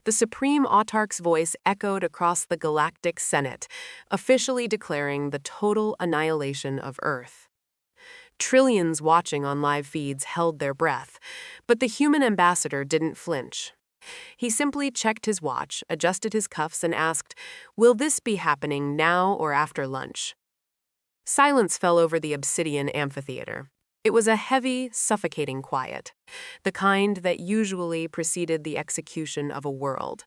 the Supreme Autarch's voice echoed across the Galactic Senate, officially declaring the total annihilation of Earth. Trillions watching on live feeds held their breath, but the human ambassador didn't flinch. He simply checked his watch, adjusted his cuffs, and asked, "Will this be happening now or after lunch?" Silence fell over the obsidian amphitheater. It was a heavy, suffocating quiet, the kind that usually preceded the execution of a world.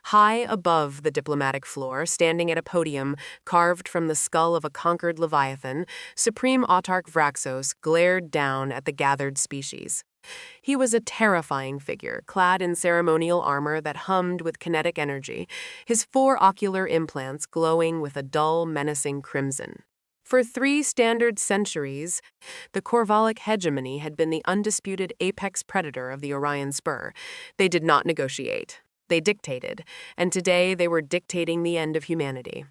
High above the diplomatic floor, standing at a podium carved from the skull of a conquered Leviathan, Supreme Autarch Vraxos glared down at the gathered species. He was a terrifying figure, clad in ceremonial armor that hummed with kinetic energy, his 4 ocular implants glowing with a dull, menacing crimson. For 3 standard centuries, the Korvalic Hegemony had been the undisputed apex predator of the Orion Spur. They did not negotiate. They dictated, and today they were dictating the end of humanity.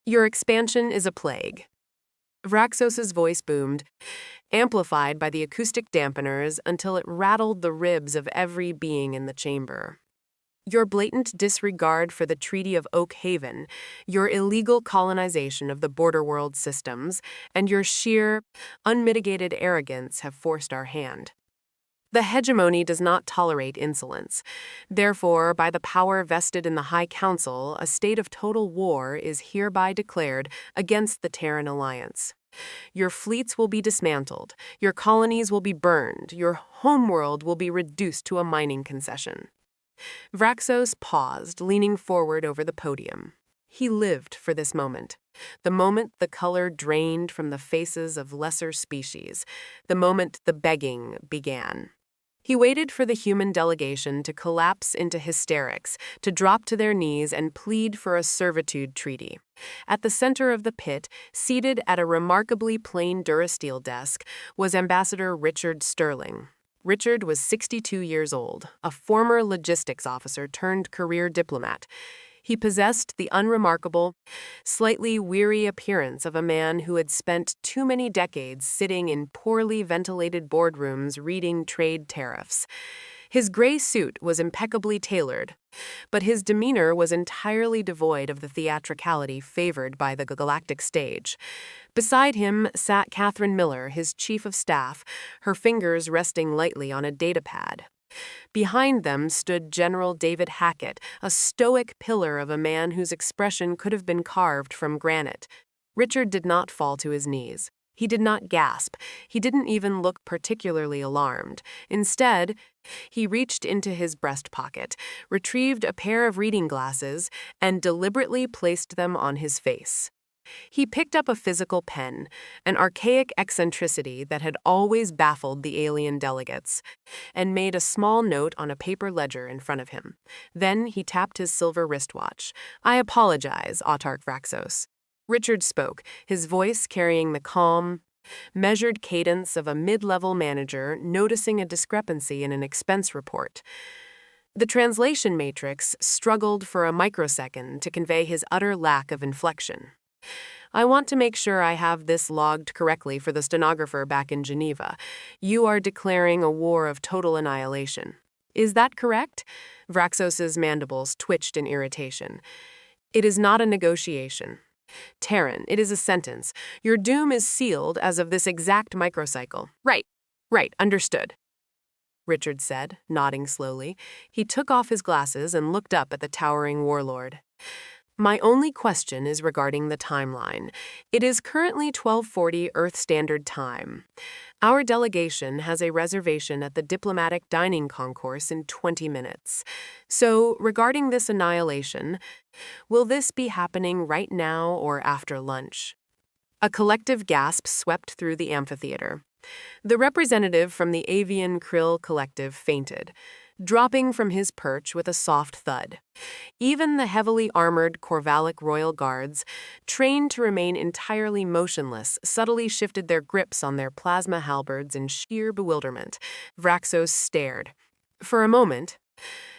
"Your expansion is a plague." Vraxos's voice boomed, amplified by the acoustic dampeners until it rattled the ribs of every being in the chamber. "Your blatant disregard for the Treaty of Oak Haven, your illegal colonization of the border world systems, and your sheer, unmitigated arrogance have forced our hand. The hegemony does not tolerate insolence. Therefore, by the power vested in the High Council, a state of total war is hereby declared against the Terran Alliance. Your fleets will be dismantled, your colonies will be burned, your homeworld will be reduced to a mining concession." Vraxos paused, leaning forward over the podium. He lived for this moment. The moment the color drained from the faces of lesser species. The moment the begging began. He waited for the human delegation to collapse into hysterics, to drop to their knees and plead for a servitude treaty. At the center of the pit, seated at a remarkably plain durasteel desk, was Ambassador Richard Sterling. Richard was 62 years old, a former logistics officer turned career diplomat. He possessed the unremarkable, slightly weary appearance of a man who had spent too many decades sitting in poorly ventilated boardrooms reading trade tariffs. His gray suit was impeccably tailored, but his demeanor was entirely devoid of the theatricality favored by the Galactic stage. Beside him sat Catherine Miller, his chief of staff, her fingers resting lightly on a datapad. Behind them stood General David Hackett, a stoic pillar of a man whose expression could have been carved from granite. Richard did not fall to his knees. He did not gasp. He didn't even look particularly alarmed. Instead, he reached into his breast pocket, retrieved a pair of reading glasses, and deliberately placed them on his face. He picked up a physical pen, an archaic eccentricity that had always baffled the alien delegates, and made a small note on a paper ledger in front of him. Then he tapped his silver wristwatch. "I apologize, Autarch Vraxos." Richard spoke, his voice carrying the calm, measured cadence of a mid-level manager noticing a discrepancy in an expense report. The translation matrix struggled for a microsecond to convey his utter lack of inflection. "I want to make sure I have this logged correctly for the stenographer back in Geneva. You are declaring a war of total annihilation. Is that correct?" Vraxos's mandibles twitched in irritation. "It is not a negotiation. Terran, it is a sentence. Your doom is sealed as of this exact microcycle." Right, understood," Richard said, nodding slowly. He took off his glasses and looked up at the towering warlord. "My only question is regarding the timeline. It is currently 1240 Earth Standard Time. Our delegation has a reservation at the diplomatic dining concourse in 20 minutes. So, regarding this annihilation, will this be happening right now or after lunch?" A collective gasp swept through the amphitheater. The representative from the Avian Krill Collective fainted, dropping from his perch with a soft thud. Even the heavily armored Korvalic Royal Guards, trained to remain entirely motionless, subtly shifted their grips on their plasma halberds in sheer bewilderment. Vraxos stared. For a moment,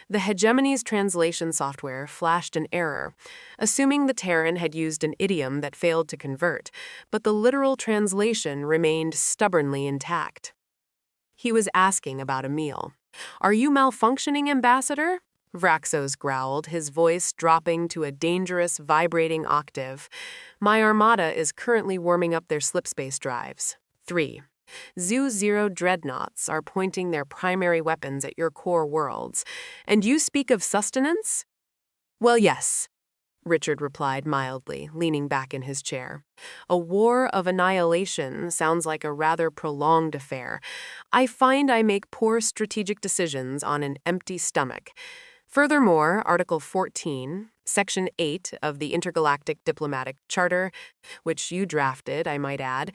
the Hegemony's translation software flashed an error, assuming the Terran had used an idiom that failed to convert, but the literal translation remained stubbornly intact. He was asking about a meal. "Are you malfunctioning, Ambassador?" Vraxos growled, his voice dropping to a dangerous, vibrating octave. My Armada is currently warming up their slipspace drives. 3. Zoo-Zero dreadnoughts are pointing their primary weapons at your core worlds. And you speak of sustenance? Well, yes, Richard replied mildly, leaning back in his chair. A war of annihilation sounds like a rather prolonged affair. I find I make poor strategic decisions on an empty stomach. Furthermore, Article 14, Section 8 of the Intergalactic Diplomatic Charter, which you drafted, I might add,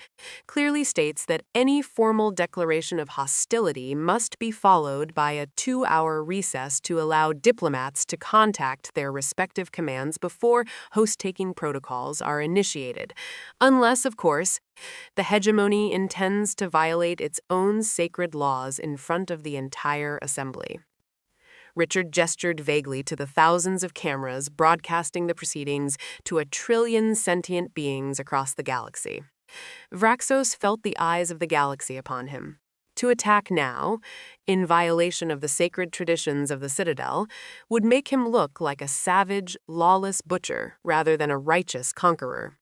clearly states that any formal declaration of hostility must be followed by a 2-hour recess to allow diplomats to contact their respective commands before host-taking protocols are initiated, unless, of course, the hegemony intends to violate its own sacred laws in front of the entire assembly. Richard gestured vaguely to the thousands of cameras broadcasting the proceedings to 1 trillion sentient beings across the galaxy. Vraxos felt the eyes of the galaxy upon him. To attack now, in violation of the sacred traditions of the Citadel, would make him look like a savage, lawless butcher rather than a righteous conqueror.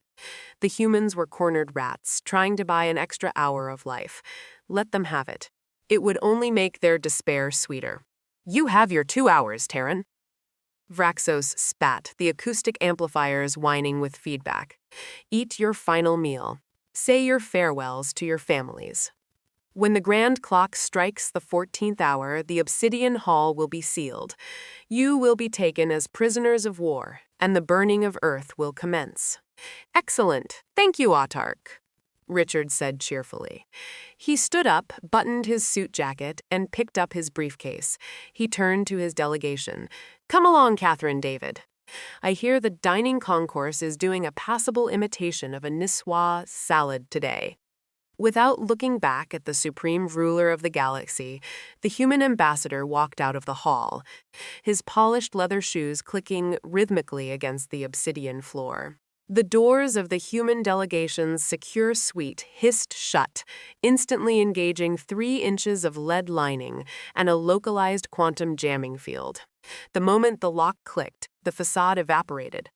The humans were cornered rats, trying to buy an extra hour of life. Let them have it. It would only make their despair sweeter. You have your 2 hours, Terran. Vraxos spat, the acoustic amplifiers whining with feedback. Eat your final meal. Say your farewells to your families. When the grand clock strikes the 14th hour, the Obsidian Hall will be sealed. You will be taken as prisoners of war, and the burning of Earth will commence. Excellent. Thank you, Autarch, Richard said cheerfully. He stood up, buttoned his suit jacket, and picked up his briefcase. He turned to his delegation. Come along, Catherine David. I hear the dining concourse is doing a passable imitation of a Niçoise salad today. Without looking back at the supreme ruler of the galaxy, the human ambassador walked out of the hall, his polished leather shoes clicking rhythmically against the obsidian floor. The doors of the human delegation's secure suite hissed shut, instantly engaging 3 inches of lead lining and a localized quantum jamming field. The moment the lock clicked, the facade evaporated.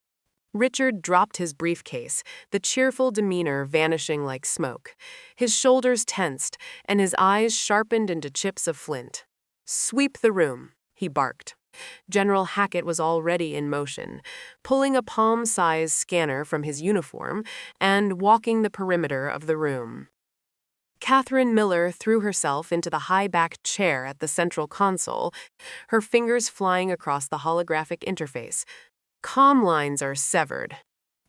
Richard dropped his briefcase, the cheerful demeanor vanishing like smoke. His shoulders tensed, and his eyes sharpened into chips of flint. Sweep the room, he barked. General Hackett was already in motion, pulling a palm-sized scanner from his uniform and walking the perimeter of the room. Catherine Miller threw herself into the high-backed chair at the central console, her fingers flying across the holographic interface. Comm lines are severed,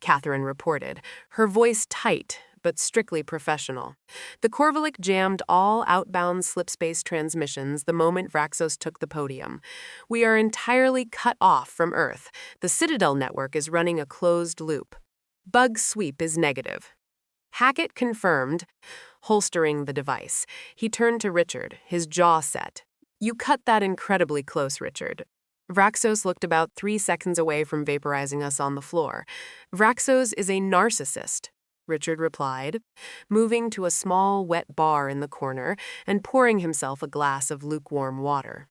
Catherine reported, her voice tight but strictly professional. The Korvalic jammed all outbound slipspace transmissions the moment Vraxos took the podium. We are entirely cut off from Earth. The Citadel network is running a closed loop. Bug sweep is negative. Hackett confirmed, holstering the device. He turned to Richard, his jaw set. You cut that incredibly close, Richard. Vraxos looked about 3 seconds away from vaporizing us on the floor. Vraxos is a narcissist, Richard replied, moving to a small, wet bar in the corner and pouring himself a glass of lukewarm water.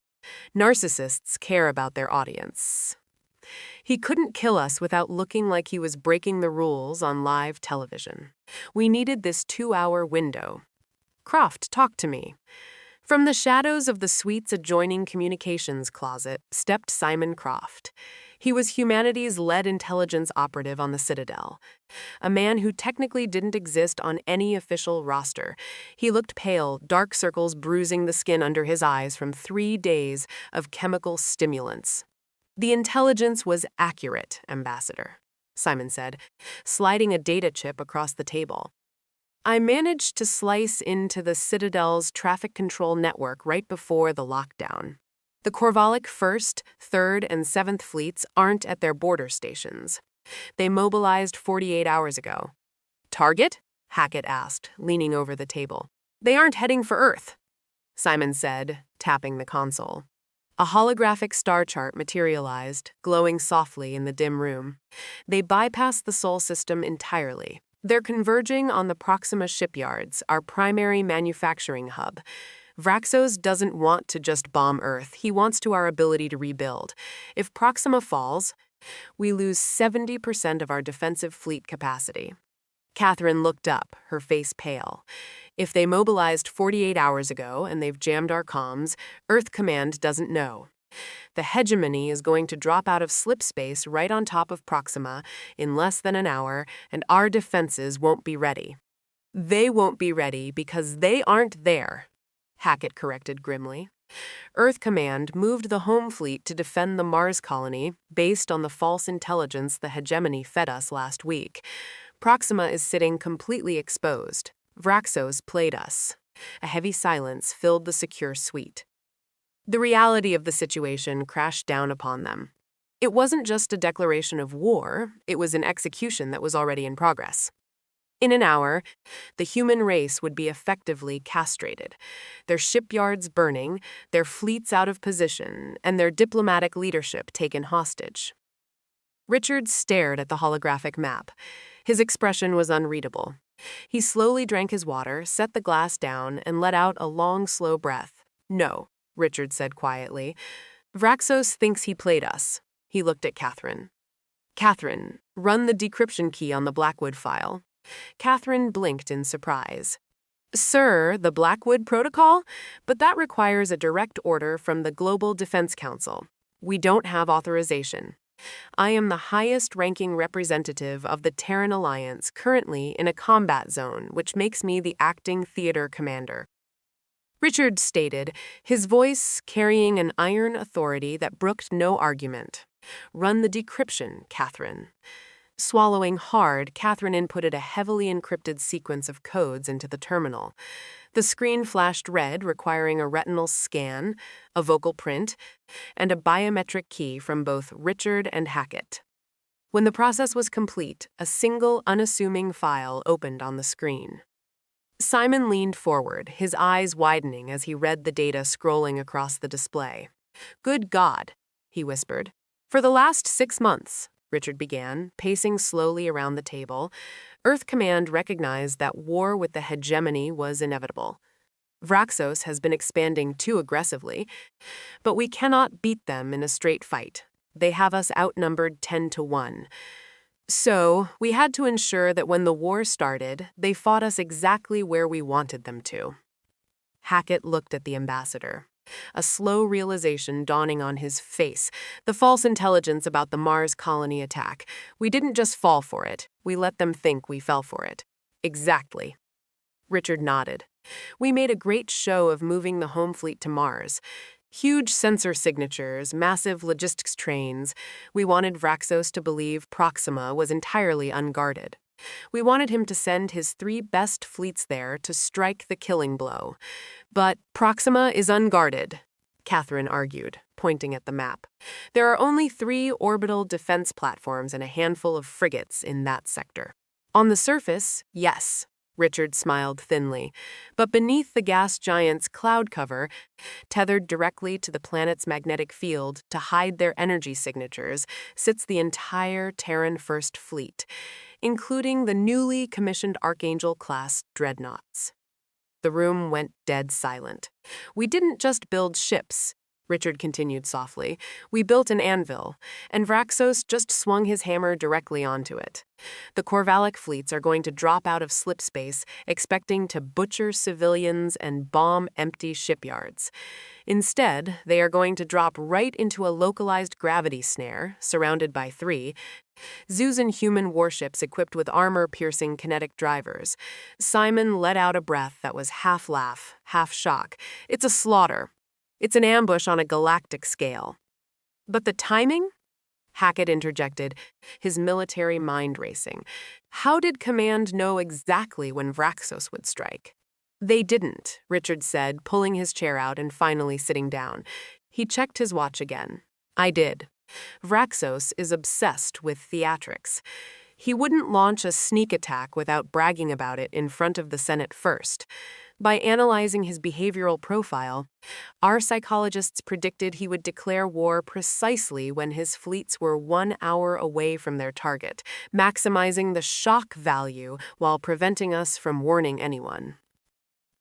Narcissists care about their audience. He couldn't kill us without looking like he was breaking the rules on live television. We needed this 2-hour window. Croft, talk to me. From the shadows of the suite's adjoining communications closet stepped Simon Croft. He was humanity's lead intelligence operative on the Citadel, a man who technically didn't exist on any official roster. He looked pale, dark circles bruising the skin under his eyes from 3 days of chemical stimulants. The intelligence was accurate, Ambassador, Simon said, sliding a data chip across the table. I managed to slice into the Citadel's traffic control network right before the lockdown. The Korvalic 1st, 3rd, and 7th fleets aren't at their border stations. They mobilized 48 hours ago. Target? Hackett asked, leaning over the table. They aren't heading for Earth, Simon said, tapping the console. A holographic star chart materialized, glowing softly in the dim room. They bypassed the Sol system entirely. They're converging on the Proxima shipyards, our primary manufacturing hub. Vraxos doesn't want to just bomb Earth, he wants to our ability to rebuild. If Proxima falls, we lose 70% of our defensive fleet capacity. Catherine looked up, her face pale. If they mobilized 48 hours ago and they've jammed our comms, Earth Command doesn't know. The hegemony is going to drop out of slip space right on top of Proxima in less than an hour, and our defenses won't be ready. They won't be ready because they aren't there, Hackett corrected grimly. Earth Command moved the home fleet to defend the Mars colony based on the false intelligence the hegemony fed us last week. Proxima is sitting completely exposed. Vraxos played us. A heavy silence filled the secure suite. The reality of the situation crashed down upon them. It wasn't just a declaration of war, it was an execution that was already in progress. In an hour, the human race would be effectively castrated, their shipyards burning, their fleets out of position, and their diplomatic leadership taken hostage. Richard stared at the holographic map. His expression was unreadable. He slowly drank his water, set the glass down, and let out a long, slow breath. "No," Richard said quietly. "Vraxos thinks he played us." He looked at Catherine. "Catherine, run the decryption key on the Blackwood file." Catherine blinked in surprise. "Sir, the Blackwood Protocol? But that requires a direct order from the Global Defense Council. We don't have authorization. I am the highest-ranking representative of the Terran Alliance currently in a combat zone, which makes me the acting theater commander." Richard stated, his voice carrying an iron authority that brooked no argument. "Run the decryption, Catherine." Swallowing hard, Catherine inputted a heavily encrypted sequence of codes into the terminal. The screen flashed red, requiring a retinal scan, a vocal print, and a biometric key from both Richard and Hackett. When the process was complete, a single, unassuming file opened on the screen. Simon leaned forward, his eyes widening as he read the data scrolling across the display. "Good God," he whispered. "For the last 6 months," Richard began, pacing slowly around the table, Earth Command recognized that war with the hegemony was inevitable. Vraxos has been expanding too aggressively, but we cannot beat them in a straight fight. They have us outnumbered 10-1. So, we had to ensure that when the war started, they fought us exactly where we wanted them to. Hackett looked at the ambassador, a slow realization dawning on his face. The false intelligence about the Mars colony attack. We didn't just fall for it, we let them think we fell for it. Exactly. Richard nodded. We made a great show of moving the home fleet to Mars. Huge sensor signatures, massive logistics trains. We wanted Vraxos to believe Proxima was entirely unguarded. We wanted him to send his 3 best fleets there to strike the killing blow. But Proxima is unguarded, Catherine argued, pointing at the map. There are only 3 orbital defense platforms and a handful of frigates in that sector. On the surface, yes. Richard smiled thinly. But beneath the gas giant's cloud cover, tethered directly to the planet's magnetic field to hide their energy signatures, sits the entire Terran First Fleet, including the newly commissioned Archangel-class dreadnoughts. The room went dead silent. "We didn't just build ships," Richard continued softly. "We built an anvil, and Vraxos just swung his hammer directly onto it. The Korvalic fleets are going to drop out of slip space, expecting to butcher civilians and bomb empty shipyards. Instead, they are going to drop right into a localized gravity snare, surrounded by 3, Zuzan human warships equipped with armor-piercing kinetic drivers." Simon let out a breath that was half laugh, half shock. "It's a slaughter. It's an ambush on a galactic scale." "But the timing?" Hackett interjected, his military mind racing. "How did Command know exactly when Vraxos would strike?" "They didn't," Richard said, pulling his chair out and finally sitting down. He checked his watch again. "I did. Vraxos is obsessed with theatrics. He wouldn't launch a sneak attack without bragging about it in front of the Senate first. By analyzing his behavioral profile, our psychologists predicted he would declare war precisely when his fleets were 1 hour away from their target, maximizing the shock value while preventing us from warning anyone."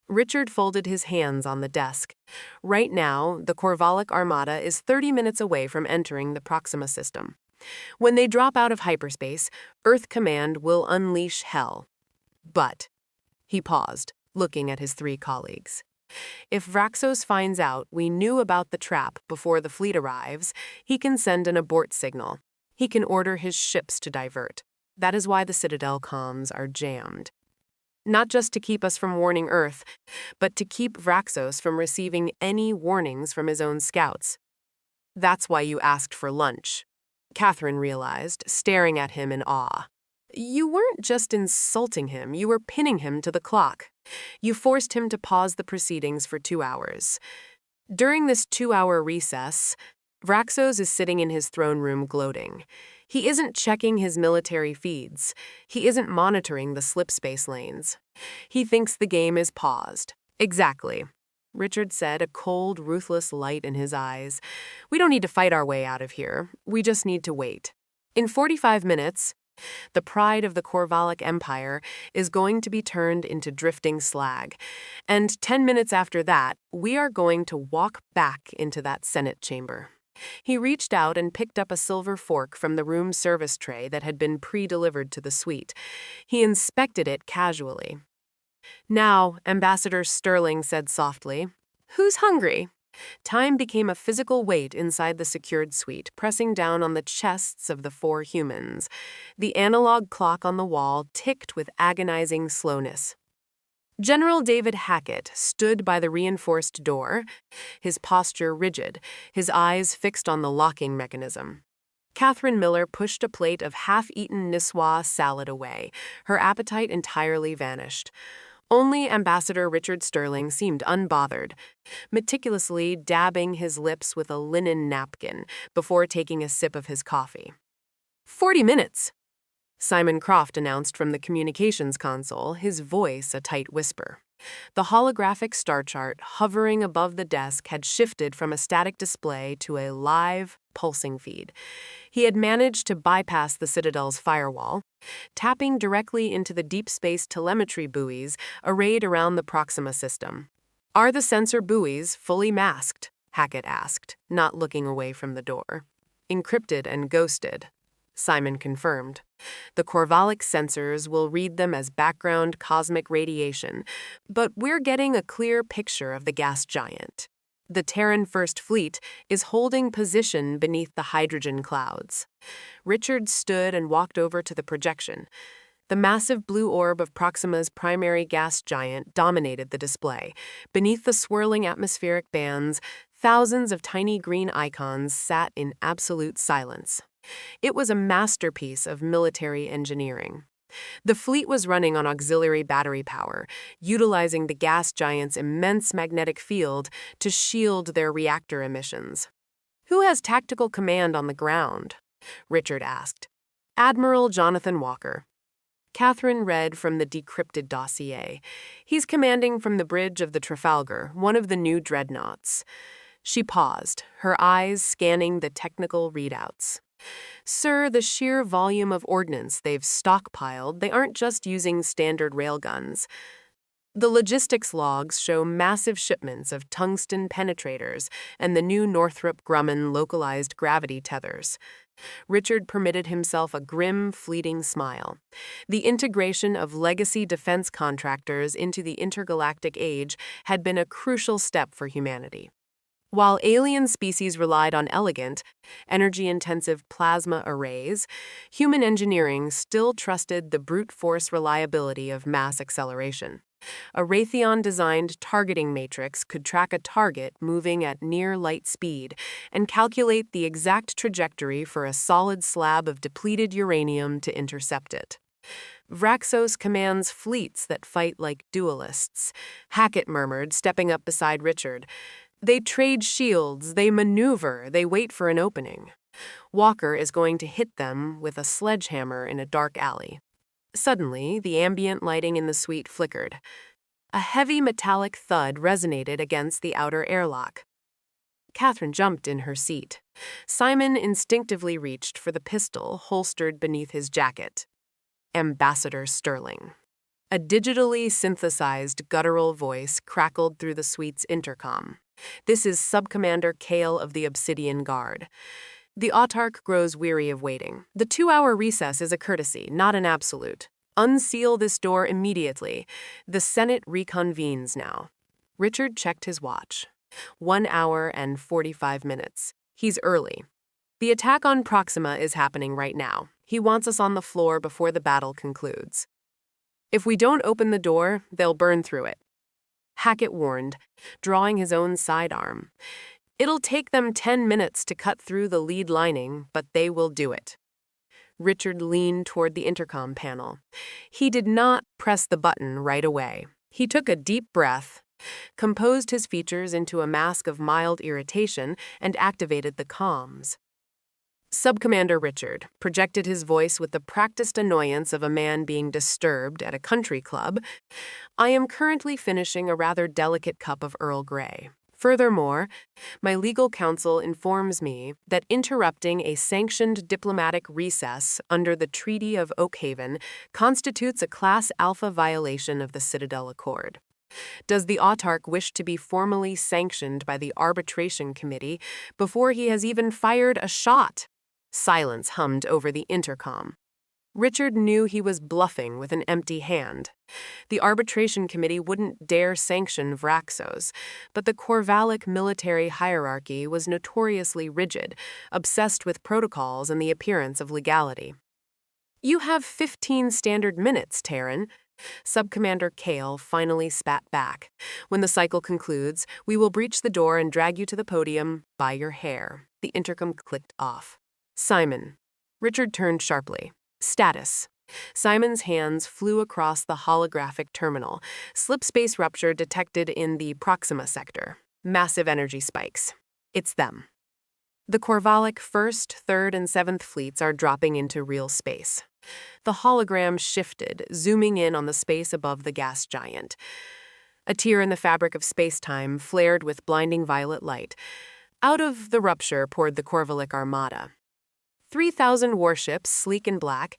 Richard folded his hands on the desk. Right now, the Korvalic Armada is 30 minutes away from entering the Proxima system. When they drop out of hyperspace, Earth Command will unleash hell. But, he paused, looking at his three colleagues. If Vraxos finds out we knew about the trap before the fleet arrives, he can send an abort signal. He can order his ships to divert. That is why the Citadel comms are jammed. Not just to keep us from warning Earth, but to keep Vraxos from receiving any warnings from his own scouts. That's why you asked for lunch, Catherine realized, staring at him in awe. You weren't just insulting him, you were pinning him to the clock. You forced him to pause the proceedings for 2 hours. During this 2-hour recess, Vraxos is sitting in his throne room gloating. He isn't checking his military feeds. He isn't monitoring the slipspace lanes. He thinks the game is paused. Exactly. Richard said, a cold, ruthless light in his eyes. We don't need to fight our way out of here. We just need to wait. In 45 minutes, the pride of the Korvalic Empire is going to be turned into drifting slag. And 10 minutes after that, we are going to walk back into that Senate chamber. He reached out and picked up a silver fork from the room service tray that had been pre-delivered to the suite. He inspected it casually. Now, Ambassador Sterling said softly, "Who's hungry?" Time became a physical weight inside the secured suite, pressing down on the chests of the 4 humans. The analog clock on the wall ticked with agonizing slowness. General David Hackett stood by the reinforced door, his posture rigid, his eyes fixed on the locking mechanism. Catherine Miller pushed a plate of half-eaten Niçoise salad away, her appetite entirely vanished. Only Ambassador Richard Sterling seemed unbothered, meticulously dabbing his lips with a linen napkin before taking a sip of his coffee. 40 minutes, Simon Croft announced from the communications console, his voice a tight whisper. The holographic star chart hovering above the desk had shifted from a static display to a live, pulsing feed. He had managed to bypass the Citadel's firewall, tapping directly into the deep space telemetry buoys arrayed around the Proxima system. Are the sensor buoys fully masked? Hackett asked, not looking away from the door. Encrypted and ghosted, Simon confirmed. The Korvalic sensors will read them as background cosmic radiation, but we're getting a clear picture of the gas giant. The Terran First Fleet is holding position beneath the hydrogen clouds. Richard stood and walked over to the projection. The massive blue orb of Proxima's primary gas giant dominated the display. Beneath the swirling atmospheric bands, thousands of tiny green icons sat in absolute silence. It was a masterpiece of military engineering. The fleet was running on auxiliary battery power, utilizing the gas giant's immense magnetic field to shield their reactor emissions. Who has tactical command on the ground? Richard asked. Admiral Jonathan Walker. Catherine read from the decrypted dossier. He's commanding from the bridge of the Trafalgar, one of the new dreadnoughts. She paused, her eyes scanning the technical readouts. Sir, the sheer volume of ordnance they've stockpiled, they aren't just using standard railguns. The logistics logs show massive shipments of tungsten penetrators and the new Northrop Grumman localized gravity tethers. Richard permitted himself a grim, fleeting smile. The integration of legacy defense contractors into the intergalactic age had been a crucial step for humanity. While alien species relied on elegant, energy-intensive plasma arrays, human engineering still trusted the brute force reliability of mass acceleration. A Raytheon-designed targeting matrix could track a target moving at near light speed and calculate the exact trajectory for a solid slab of depleted uranium to intercept it. Vraxos commands fleets that fight like duelists, Hackett murmured, stepping up beside Richard. They trade shields, they maneuver, they wait for an opening. Walker is going to hit them with a sledgehammer in a dark alley. Suddenly, the ambient lighting in the suite flickered. A heavy metallic thud resonated against the outer airlock. Catherine jumped in her seat. Simon instinctively reached for the pistol holstered beneath his jacket. Ambassador Sterling. A digitally synthesized guttural voice crackled through the suite's intercom. "This is Subcommander Kale of the Obsidian Guard. The Autarch grows weary of waiting. The 2-hour recess is a courtesy, not an absolute. Unseal this door immediately. The Senate reconvenes now." Richard checked his watch. 1 hour and 45 minutes. He's early. The attack on Proxima is happening right now. He wants us on the floor before the battle concludes. "If we don't open the door, they'll burn through it," Hackett warned, drawing his own sidearm. "It'll take them 10 minutes to cut through the lead lining, but they will do it." Richard leaned toward the intercom panel. He did not press the button right away. He took a deep breath, composed his features into a mask of mild irritation, and activated the comms. Subcommander Richard projected his voice with the practiced annoyance of a man being disturbed at a country club. "I am currently finishing a rather delicate cup of Earl Grey. Furthermore, my legal counsel informs me that interrupting a sanctioned diplomatic recess under the Treaty of Oakhaven constitutes a Class Alpha violation of the Citadel Accord. Does the Autarch wish to be formally sanctioned by the Arbitration Committee before he has even fired a shot?" Silence hummed over the intercom. Richard knew he was bluffing with an empty hand. The Arbitration Committee wouldn't dare sanction Vraxos, but the Korvalic military hierarchy was notoriously rigid, obsessed with protocols and the appearance of legality. "You have 15 standard minutes, Terran," Subcommander Kale finally spat back. "When the cycle concludes, we will breach the door and drag you to the podium by your hair." The intercom clicked off. "Simon." Richard turned sharply. "Status." Simon's hands flew across the holographic terminal. "Slip space rupture detected in the Proxima sector. Massive energy spikes. It's them. The Korvalic 1st, 3rd, and 7th fleets are dropping into real space." The hologram shifted, zooming in on the space above the gas giant. A tear in the fabric of space-time flared with blinding violet light. Out of the rupture poured the Korvalic Armada. 3,000 warships, sleek and black,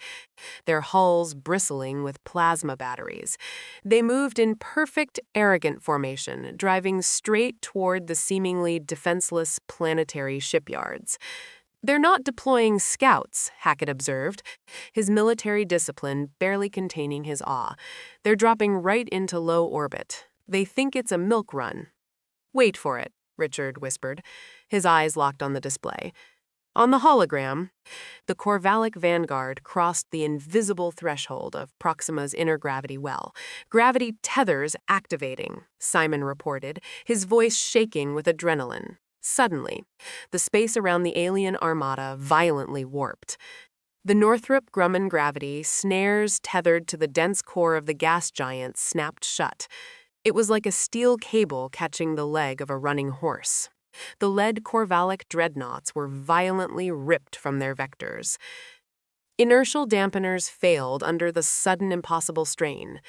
their hulls bristling with plasma batteries. They moved in perfect, arrogant formation, driving straight toward the seemingly defenseless planetary shipyards. "They're not deploying scouts," Hackett observed, his military discipline barely containing his awe. "They're dropping right into low orbit. They think it's a milk run." "Wait for it," Richard whispered, his eyes locked on the display. On the hologram, the Korvalic Vanguard crossed the invisible threshold of Proxima's inner gravity well. "Gravity tethers activating," Simon reported, his voice shaking with adrenaline. Suddenly, the space around the alien Armada violently warped. The Northrop Grumman gravity snares tethered to the dense core of the gas giant snapped shut. It was like a steel cable catching the leg of a running horse. The lead Korvalic dreadnoughts were violently ripped from their vectors. Inertial dampeners failed under the sudden impossible strain.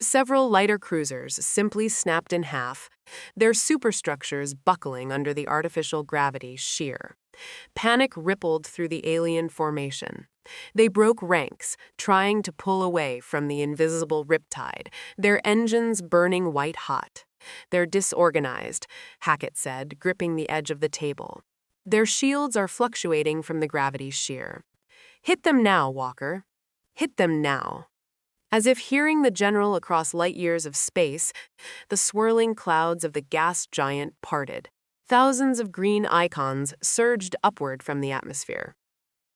Several lighter cruisers simply snapped in half, their superstructures buckling under the artificial gravity shear. Panic rippled through the alien formation. They broke ranks, trying to pull away from the invisible riptide, their engines burning white-hot. "They're disorganized," Hackett said, gripping the edge of the table. "Their shields are fluctuating from the gravity's shear. Hit them now, Walker. Hit them now." As if hearing the general across light years of space, the swirling clouds of the gas giant parted. Thousands of green icons surged upward from the atmosphere.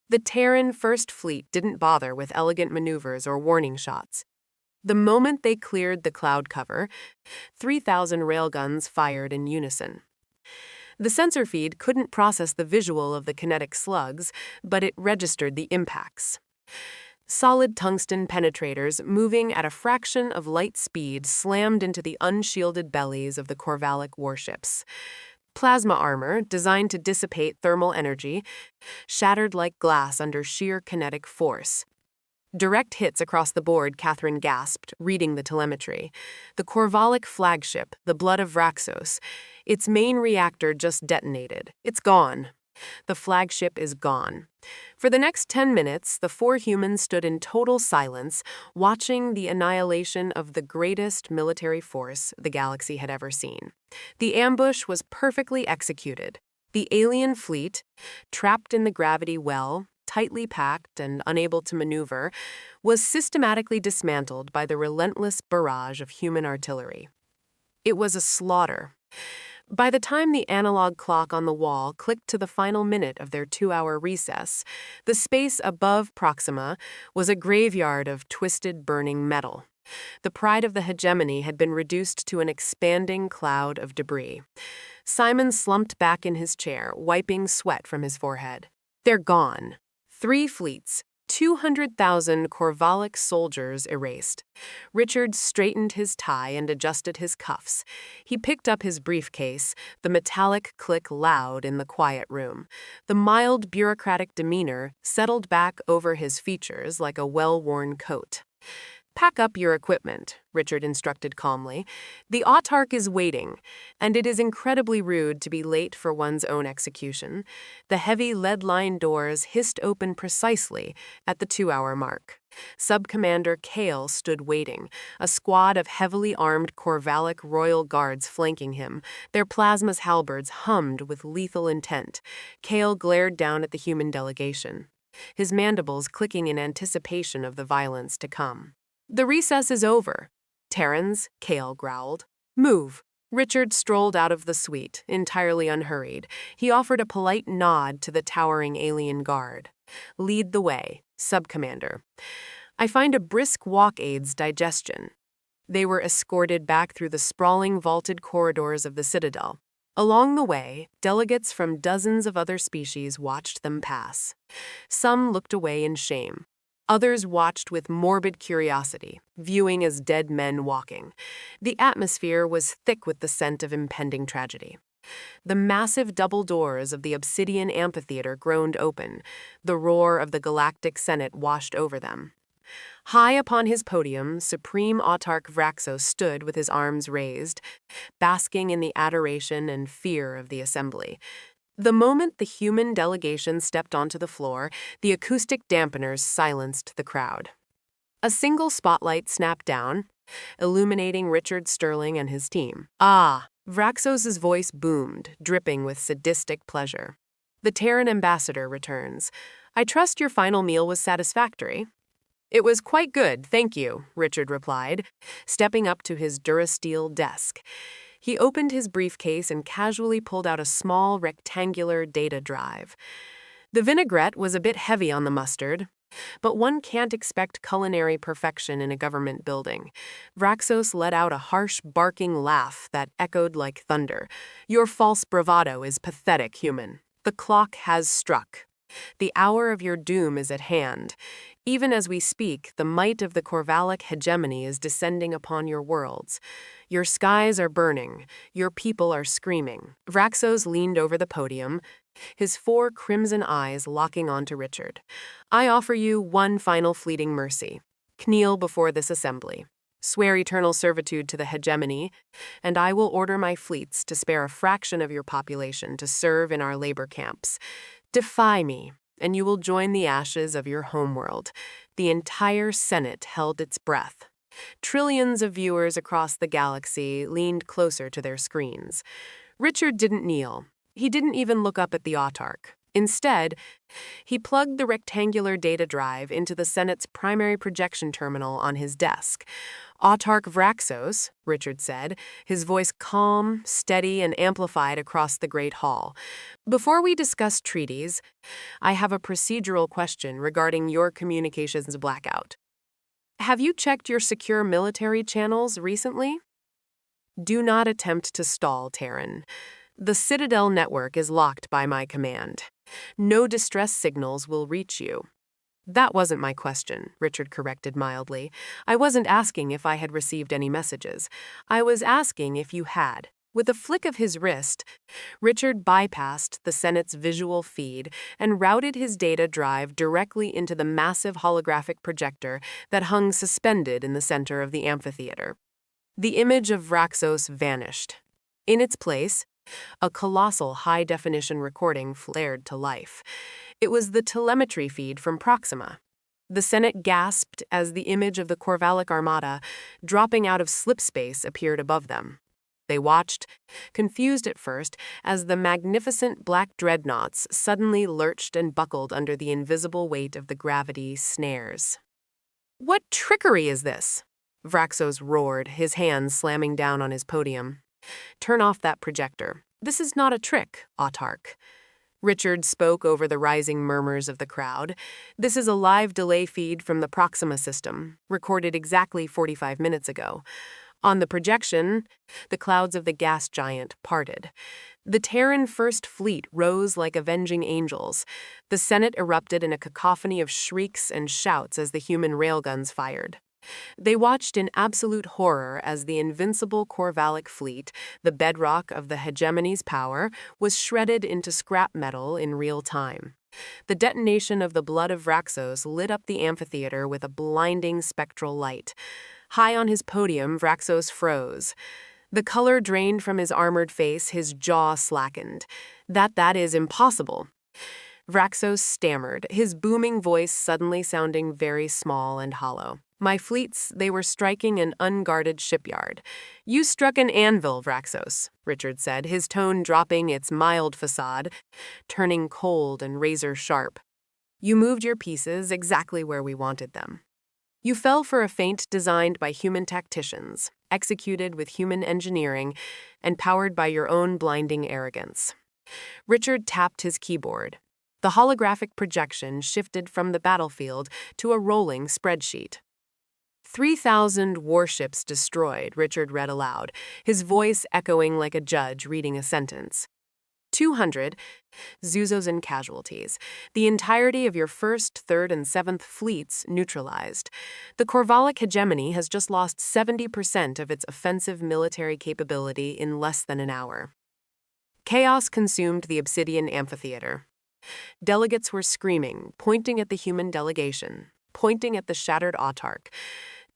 The Terran First Fleet didn't bother with elegant maneuvers or warning shots. The moment they cleared the cloud cover, 3,000 railguns fired in unison. The sensor feed couldn't process the visual of the kinetic slugs, but it registered the impacts. Solid tungsten penetrators moving at a fraction of light speed slammed into the unshielded bellies of the Korvalic warships. Plasma armor, designed to dissipate thermal energy, shattered like glass under sheer kinetic force. "Direct hits across the board," Catherine gasped, reading the telemetry. "The Korvalic flagship, the Blood of Vraxos. Its main reactor just detonated. It's gone." The flagship is gone. For the next 10 minutes, the four humans stood in total silence, watching the annihilation of the greatest military force the galaxy had ever seen. The ambush was perfectly executed. The alien fleet, trapped in the gravity well, tightly packed and unable to maneuver, was systematically dismantled by the relentless barrage of human artillery. It was a slaughter. By the time the analog clock on the wall clicked to the final minute of their 2-hour recess, the space above Proxima was a graveyard of twisted, burning metal. The pride of the hegemony had been reduced to an expanding cloud of debris. Simon slumped back in his chair, wiping sweat from his forehead. They're gone. 3 fleets. 200,000 Korvalic soldiers erased. Richard straightened his tie and adjusted his cuffs. He picked up his briefcase, the metallic click loud in the quiet room. The mild bureaucratic demeanor settled back over his features like a well-worn coat. "Pack up your equipment," Richard instructed calmly. "The Autarch is waiting, and it is incredibly rude to be late for one's own execution." The heavy lead-lined doors hissed open precisely at the 2-hour mark. Sub-Commander Kale stood waiting, a squad of heavily armed Korvalic royal guards flanking him. Their plasma's halberds hummed with lethal intent. Kale glared down at the human delegation, his mandibles clicking in anticipation of the violence to come. "The recess is over." "Terrans," Kale growled. "Move." Richard strolled out of the suite, entirely unhurried. He offered a polite nod to the towering alien guard. "Lead the way, Sub-Commander. I find a brisk walk aids digestion." They were escorted back through the sprawling vaulted corridors of the Citadel. Along the way, delegates from dozens of other species watched them pass. Some looked away in shame. Others watched with morbid curiosity, viewing as dead men walking. The atmosphere was thick with the scent of impending tragedy. The massive double doors of the obsidian amphitheater groaned open. The roar of the Galactic Senate washed over them. High upon his podium, Supreme Autarch Vraxos stood with his arms raised, basking in the adoration and fear of the assembly. The moment the human delegation stepped onto the floor, the acoustic dampeners silenced the crowd. A single spotlight snapped down, illuminating Richard Sterling and his team. "Ah!" Vraxos's voice boomed, dripping with sadistic pleasure. "The Terran ambassador returns. I trust your final meal was satisfactory." "It was quite good, thank you," Richard replied, stepping up to his Durasteel desk. He opened his briefcase and casually pulled out a small rectangular data drive. The vinaigrette was a bit heavy on the mustard, but one can't expect culinary perfection in a government building. Vraxos let out a harsh, barking laugh that echoed like thunder. "Your false bravado is pathetic, human. The clock has struck. The hour of your doom is at hand. Even as we speak, the might of the Korvalic Hegemony is descending upon your worlds. Your skies are burning. Your people are screaming." Vraxos leaned over the podium, his 4 crimson eyes locking onto Richard. "I offer you one final fleeting mercy. Kneel before this assembly. Swear eternal servitude to the hegemony, and I will order my fleets to spare a fraction of your population to serve in our labor camps. Defy me, and you will join the ashes of your homeworld." The entire Senate held its breath. Trillions of viewers across the galaxy leaned closer to their screens. Richard didn't kneel. He didn't even look up at the Autarch. Instead, he plugged the rectangular data drive into the Senate's primary projection terminal on his desk. "Autarch Vraxos," Richard said, his voice calm, steady, and amplified across the Great Hall. "Before we discuss treaties, I have a procedural question regarding your communications blackout. Have you checked your secure military channels recently? Do not attempt to stall, Terran. The Citadel network is locked by my command. No distress signals will reach you." "That wasn't my question," Richard corrected mildly. "I wasn't asking if I had received any messages. I was asking if you had." With a flick of his wrist, Richard bypassed the Senate's visual feed and routed his data drive directly into the massive holographic projector that hung suspended in the center of the amphitheater. The image of Vraxos vanished. In its place, A colossal high-definition recording flared to life. It was the telemetry feed from Proxima. The Senate gasped as the image of the Korvalic Armada, dropping out of slipspace, appeared above them. They watched, confused at first, as the magnificent black dreadnoughts suddenly lurched and buckled under the invisible weight of the gravity snares. "What trickery is this?" Vraxos roared, his hands slamming down on his podium. "Turn off that projector. This is not a trick, Autarch." Richard spoke over the rising murmurs of the crowd. "This is a live delay feed from the Proxima system, recorded exactly 45 minutes ago. On the projection, the clouds of the gas giant parted. The Terran First Fleet rose like avenging angels. The Senate erupted in a cacophony of shrieks and shouts as the human railguns fired. They watched in absolute horror as the invincible Korvalic fleet, the bedrock of the hegemony's power, was shredded into scrap metal in real time. The detonation of the blood of Vraxos lit up the amphitheater with a blinding spectral light. High on his podium, Vraxos froze. The color drained from his armored face, his jaw slackened. That is impossible." Vraxos stammered, his booming voice suddenly sounding very small and hollow. "My fleets, they were striking an unguarded shipyard." "You struck an anvil, Vraxos," Richard said, his tone dropping its mild facade, turning cold and razor-sharp. "You moved your pieces exactly where we wanted them. You fell for a feint designed by human tacticians, executed with human engineering, and powered by your own blinding arrogance." Richard tapped his keyboard. The holographic projection shifted from the battlefield to a rolling spreadsheet. 3,000 warships destroyed, Richard read aloud, his voice echoing like a judge reading a sentence. 200 Zuzos and casualties. The entirety of your 1st, 3rd, and 7th fleets neutralized. The Korvalic Hegemony has just lost 70% of its offensive military capability in less than an hour. Chaos consumed the obsidian amphitheater. Delegates were screaming, pointing at the human delegation, pointing at the shattered Autarch.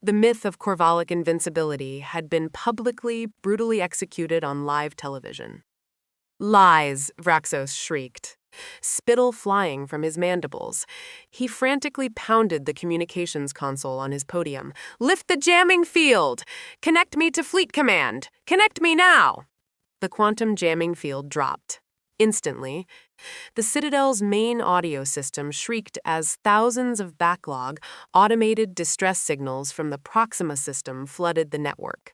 The myth of Korvalic invincibility had been publicly, brutally executed on live television. "Lies," Vraxos shrieked, spittle flying from his mandibles. He frantically pounded the communications console on his podium. "Lift the jamming field! Connect me to Fleet Command! Connect me now!" The quantum jamming field dropped. Instantly, the Citadel's main audio system shrieked as thousands of backlog, automated distress signals from the Proxima system flooded the network.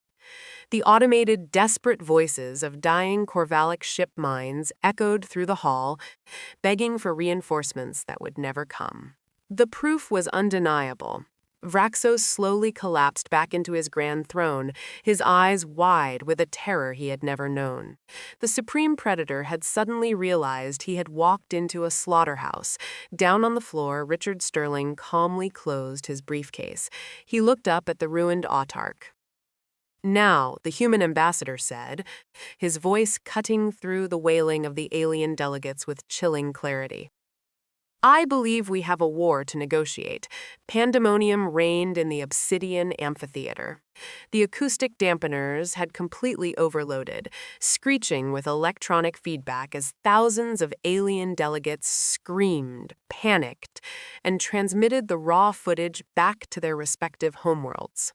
The automated, desperate voices of dying Korvalic ship minds echoed through the hall, begging for reinforcements that would never come. The proof was undeniable. Vraxos slowly collapsed back into his grand throne, his eyes wide with a terror he had never known. The Supreme Predator had suddenly realized he had walked into a slaughterhouse. Down on the floor, Richard Sterling calmly closed his briefcase. He looked up at the ruined Autarch. "Now," the human ambassador said, his voice cutting through the wailing of the alien delegates with chilling clarity. "I believe we have a war to negotiate." Pandemonium reigned in the obsidian amphitheater. The acoustic dampeners had completely overloaded, screeching with electronic feedback as thousands of alien delegates screamed, panicked, and transmitted the raw footage back to their respective homeworlds.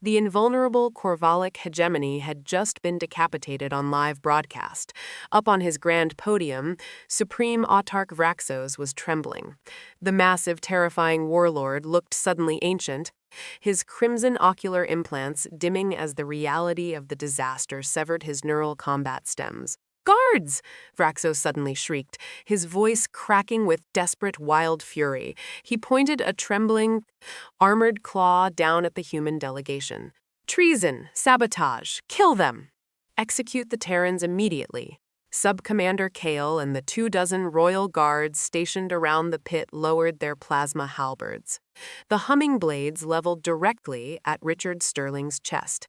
The invulnerable Korvalic Hegemony had just been decapitated on live broadcast. Up on his grand podium, Supreme Autarch Vraxos was trembling. The massive, terrifying warlord looked suddenly ancient, his crimson ocular implants dimming as the reality of the disaster severed his neural combat stems. "Guards!" Vraxos suddenly shrieked, his voice cracking with desperate, wild fury. He pointed a trembling, armored claw down at the human delegation. "Treason! Sabotage! Kill them! Execute the Terrans immediately!" Sub-Commander Kale and the 24 royal guards stationed around the pit lowered their plasma halberds. The humming blades leveled directly at Richard Sterling's chest.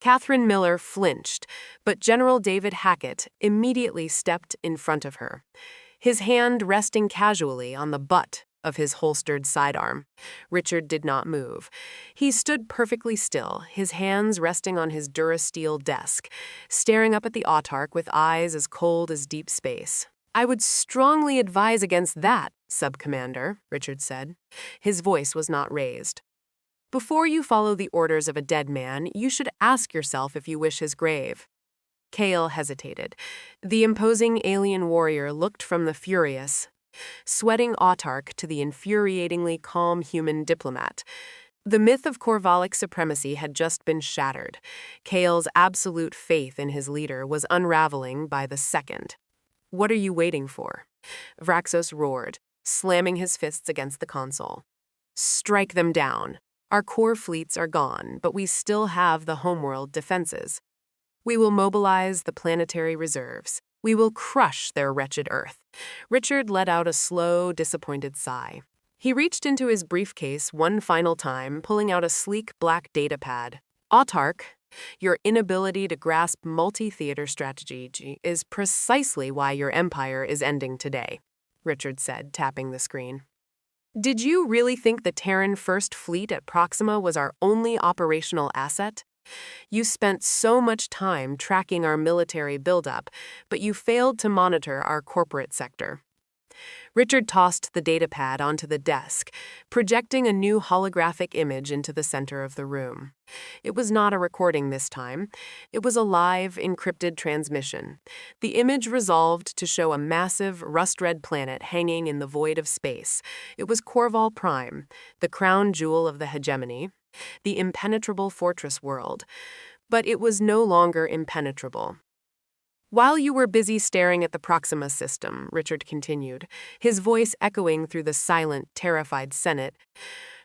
Catherine Miller flinched, but General David Hackett immediately stepped in front of her, his hand resting casually on the butt of his holstered sidearm. Richard did not move. He stood perfectly still, his hands resting on his durasteel desk, staring up at the Autarch with eyes as cold as deep space. "I would strongly advise against that, Sub-Commander," Richard said. His voice was not raised. "Before you follow the orders of a dead man, you should ask yourself if you wish his grave." Kale hesitated. The imposing alien warrior looked from the furious, sweating Autarch to the infuriatingly calm human diplomat. The myth of Korvalic supremacy had just been shattered. Kale's absolute faith in his leader was unraveling by the second. "What are you waiting for?" Vraxos roared, slamming his fists against the console. "Strike them down. Our core fleets are gone, but we still have the homeworld defenses. We will mobilize the planetary reserves. We will crush their wretched Earth." Richard let out a slow, disappointed sigh. He reached into his briefcase one final time, pulling out a sleek black datapad. "Autarch, your inability to grasp multi-theater strategy is precisely why your empire is ending today," Richard said, tapping the screen. "Did you really think the Terran First Fleet at Proxima was our only operational asset? You spent so much time tracking our military buildup, but you failed to monitor our corporate sector." Richard tossed the datapad onto the desk, projecting a new holographic image into the center of the room. It was not a recording this time. It was a live, encrypted transmission. The image resolved to show a massive, rust-red planet hanging in the void of space. It was Korval Prime, the crown jewel of the hegemony, the impenetrable fortress world. But it was no longer impenetrable. "While you were busy staring at the Proxima system," Richard continued, his voice echoing through the silent, terrified Senate,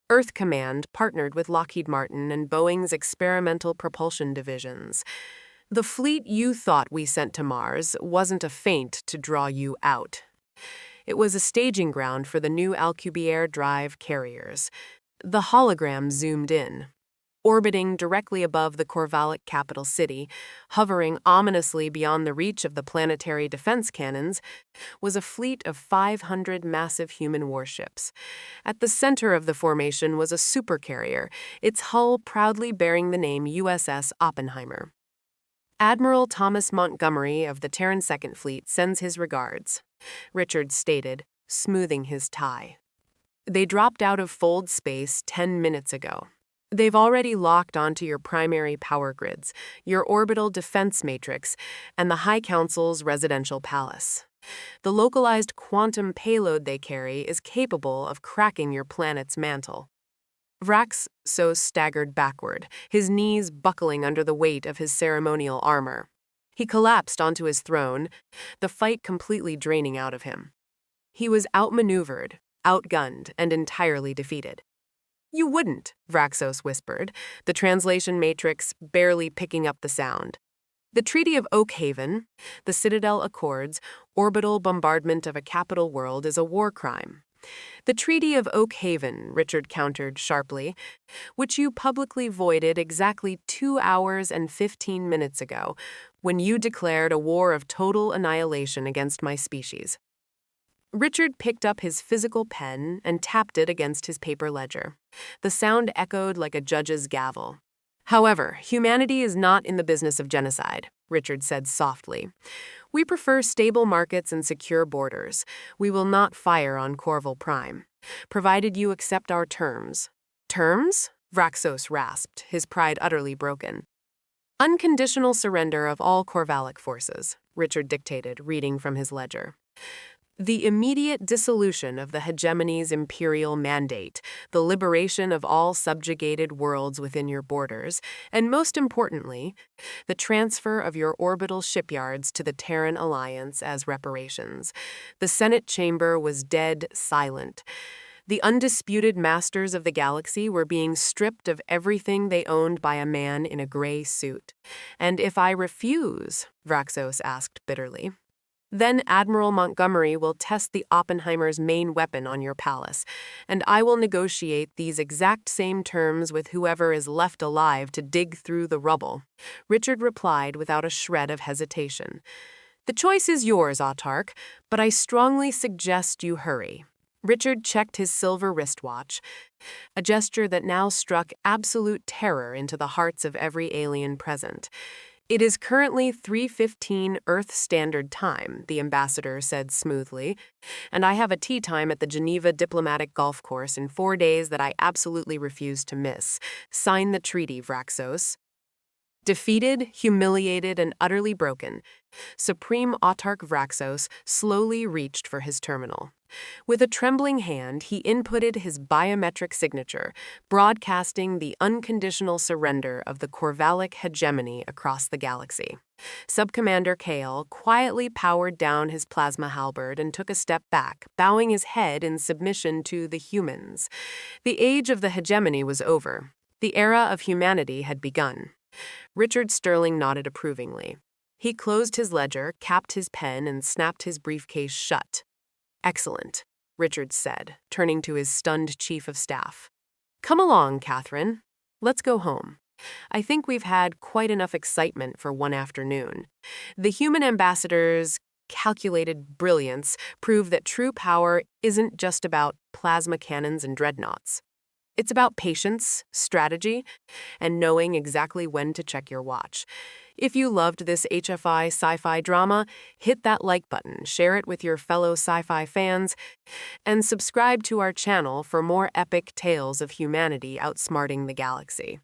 "Earth Command partnered with Lockheed Martin and Boeing's experimental propulsion divisions. The fleet you thought we sent to Mars wasn't a feint to draw you out. It was a staging ground for the new Alcubierre drive carriers." The hologram zoomed in. Orbiting directly above the Korvalic capital city, hovering ominously beyond the reach of the planetary defense cannons, was a fleet of 500 massive human warships. At the center of the formation was a supercarrier, its hull proudly bearing the name USS Oppenheimer. "Admiral Thomas Montgomery of the Terran Second Fleet sends his regards," Richard stated, smoothing his tie. "They dropped out of fold space 10 minutes ago. They've already locked onto your primary power grids, your orbital defense matrix, and the High Council's residential palace. The localized quantum payload they carry is capable of cracking your planet's mantle." Vraxos staggered backward, his knees buckling under the weight of his ceremonial armor. He collapsed onto his throne, the fight completely draining out of him. He was outmaneuvered, outgunned, and entirely defeated. "You wouldn't," Vraxos whispered, the translation matrix barely picking up the sound. "The Treaty of Oakhaven, the Citadel Accords, orbital bombardment of a capital world is a war crime." "The Treaty of Oakhaven," Richard countered sharply, "which you publicly voided exactly 2 hours and 15 minutes ago, when you declared a war of total annihilation against my species." Richard picked up his physical pen and tapped it against his paper ledger. The sound echoed like a judge's gavel. "However, humanity is not in the business of genocide," Richard said softly. "We prefer stable markets and secure borders. We will not fire on Korval Prime, provided you accept our terms." "Terms?" Vraxos rasped, his pride utterly broken. "Unconditional surrender of all Korvalic forces," Richard dictated, reading from his ledger. "The immediate dissolution of the hegemony's imperial mandate, the liberation of all subjugated worlds within your borders, and most importantly, the transfer of your orbital shipyards to the Terran Alliance as reparations." The Senate chamber was dead silent. The undisputed masters of the galaxy were being stripped of everything they owned by a man in a gray suit. "And if I refuse?" Vraxos asked bitterly. "Then Admiral Montgomery will test the Oppenheimer's main weapon on your palace, and I will negotiate these exact same terms with whoever is left alive to dig through the rubble," Richard replied without a shred of hesitation. "The choice is yours, Autarch, but I strongly suggest you hurry." Richard checked his silver wristwatch, a gesture that now struck absolute terror into the hearts of every alien present. "It is currently 3:15 Earth Standard Time," the ambassador said smoothly, "and I have a tea time at the Geneva Diplomatic Golf Course in 4 days that I absolutely refuse to miss. Sign the treaty, Vraxos." Defeated, humiliated, and utterly broken, Supreme Autarch Vraxos slowly reached for his terminal. With a trembling hand, he inputted his biometric signature, broadcasting the unconditional surrender of the Korvalic Hegemony across the galaxy. Subcommander Kale quietly powered down his plasma halberd and took a step back, bowing his head in submission to the humans. The age of the hegemony was over. The era of humanity had begun. Richard Sterling nodded approvingly. He closed his ledger, capped his pen, and snapped his briefcase shut. "Excellent," Richard said, turning to his stunned chief of staff. "Come along, Catherine. Let's go home. I think we've had quite enough excitement for one afternoon. The human ambassador's calculated brilliance proved that true power isn't just about plasma cannons and dreadnoughts. It's about patience, strategy, and knowing exactly when to check your watch. If you loved this HFY sci-fi drama, hit that like button, share it with your fellow sci-fi fans, and subscribe to our channel for more epic tales of humanity outsmarting the galaxy.